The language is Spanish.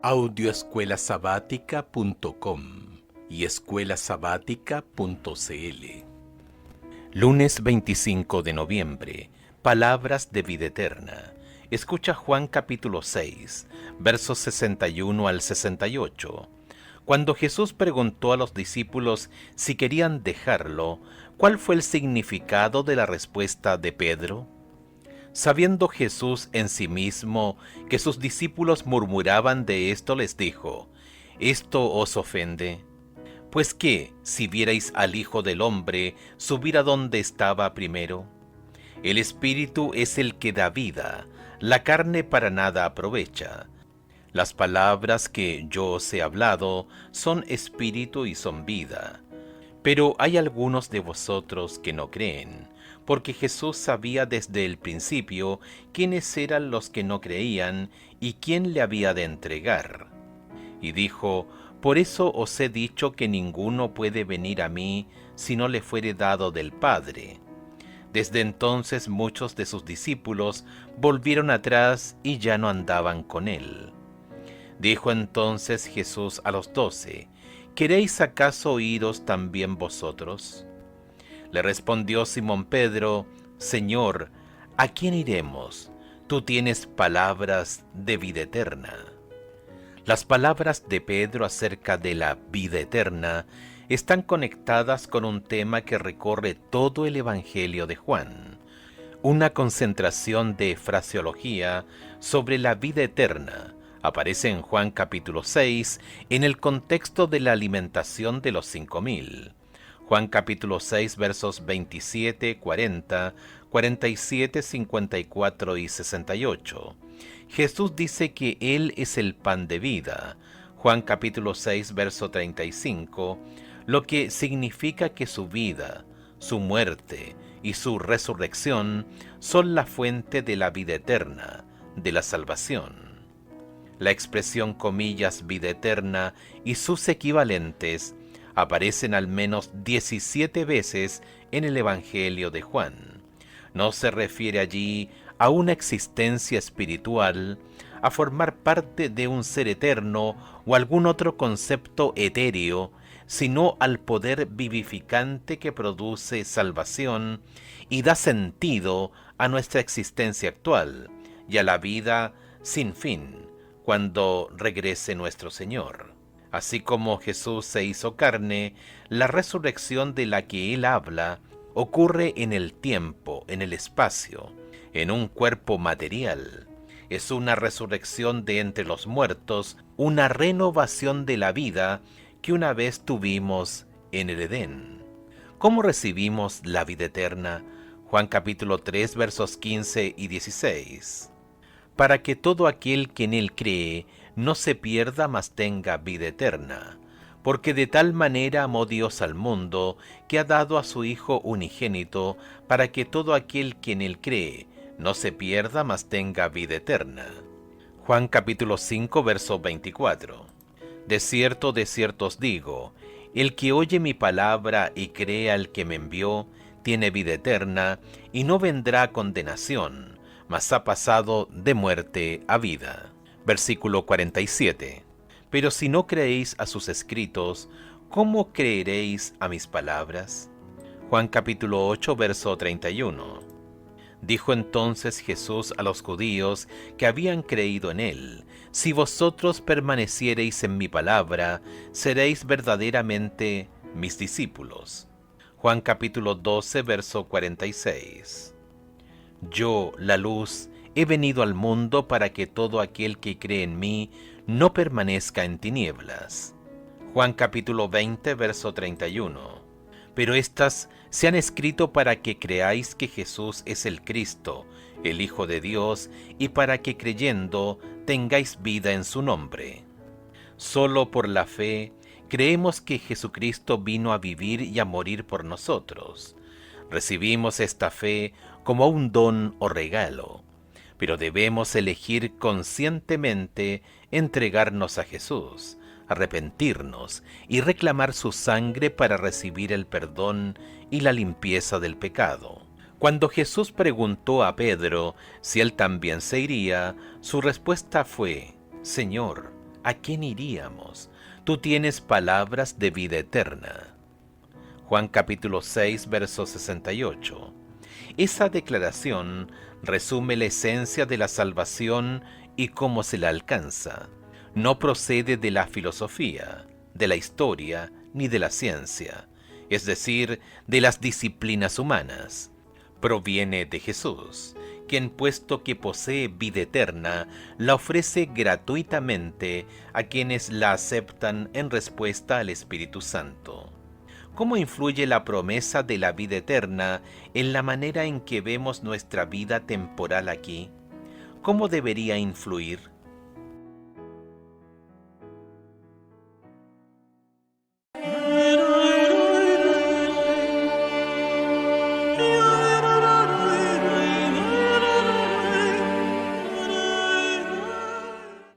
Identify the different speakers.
Speaker 1: audioescuelasabática.com y escuelasabática.cl. Lunes 25 de noviembre. Palabras de vida eterna. Escucha Juan capítulo 6, versos 61 al 68. Cuando Jesús preguntó a los discípulos si querían dejarlo, ¿cuál fue el significado de la respuesta de Pedro? Sabiendo Jesús en sí mismo que sus discípulos murmuraban de esto, les dijo: ¿Esto os ofende? Pues qué, si vierais al Hijo del Hombre subir a donde estaba primero. El Espíritu es el que da vida, la carne para nada aprovecha. Las palabras que yo os he hablado son espíritu y son vida. Pero hay algunos de vosotros que no creen, porque Jesús sabía desde el principio quiénes eran los que no creían y quién le había de entregar. Y dijo: por eso os he dicho que ninguno puede venir a mí si no le fuere dado del Padre. Desde entonces muchos de sus discípulos volvieron atrás y ya no andaban con él. Dijo entonces Jesús a los 12: ¿Queréis acaso iros también vosotros? Le respondió Simón Pedro: Señor, ¿a quién iremos? Tú tienes palabras de vida eterna. Las palabras de Pedro acerca de la vida eterna están conectadas con un tema que recorre todo el Evangelio de Juan, una concentración de fraseología sobre la vida eterna. Aparece en Juan capítulo 6 en el contexto de la alimentación de los 5.000. Juan capítulo 6 versos 27, 40, 47, 54 y 68. Jesús dice que Él es el pan de vida. Juan capítulo 6 verso 35, lo que significa que su vida, su muerte y su resurrección son la fuente de la vida eterna, de la salvación. La expresión comillas vida eterna y sus equivalentes aparecen al menos 17 veces en el Evangelio de Juan. No se refiere allí a una existencia espiritual, a formar parte de un ser eterno o algún otro concepto etéreo, sino al poder vivificante que produce salvación y da sentido a nuestra existencia actual y a la vida sin fin, cuando regrese nuestro Señor. Así como Jesús se hizo carne, la resurrección de la que Él habla ocurre en el tiempo, en el espacio, en un cuerpo material. Es una resurrección de entre los muertos, una renovación de la vida que una vez tuvimos en el Edén. ¿Cómo recibimos la vida eterna? Juan capítulo 3 versos 15 y 16. Para que todo aquel que en Él cree no se pierda, mas tenga vida eterna. Porque de tal manera amó Dios al mundo, que ha dado a su Hijo unigénito, para que todo aquel que en Él cree no se pierda, mas tenga vida eterna. Juan capítulo 5, verso 24. De cierto os digo, el que oye mi palabra y cree al que me envió, tiene vida eterna, y no vendrá a condenación, mas ha pasado de muerte a vida. Versículo 47. Pero si no creéis a sus escritos, ¿cómo creeréis a mis palabras? Juan capítulo 8, verso 31. Dijo entonces Jesús a los judíos que habían creído en Él: si vosotros permaneciereis en mi palabra, seréis verdaderamente mis discípulos. Juan capítulo 12, verso 46. Yo, la luz, he venido al mundo para que todo aquel que cree en mí no permanezca en tinieblas. Juan capítulo 20, verso 31. Pero estas se han escrito para que creáis que Jesús es el Cristo, el Hijo de Dios, y para que creyendo tengáis vida en su nombre. Solo por la fe creemos que Jesucristo vino a vivir y a morir por nosotros. Recibimos esta fe como un don o regalo, pero debemos elegir conscientemente entregarnos a Jesús, arrepentirnos y reclamar su sangre para recibir el perdón y la limpieza del pecado. Cuando Jesús preguntó a Pedro si él también se iría, su respuesta fue: Señor, ¿a quién iríamos? Tú tienes palabras de vida eterna. Juan capítulo 6, verso 68. Esa declaración resume la esencia de la salvación y cómo se la alcanza. No procede de la filosofía, de la historia, ni de la ciencia, es decir, de las disciplinas humanas. Proviene de Jesús, quien, puesto que posee vida eterna, la ofrece gratuitamente a quienes la aceptan en respuesta al Espíritu Santo. ¿Cómo influye la promesa de la vida eterna en la manera en que vemos nuestra vida temporal aquí? ¿Cómo debería influir?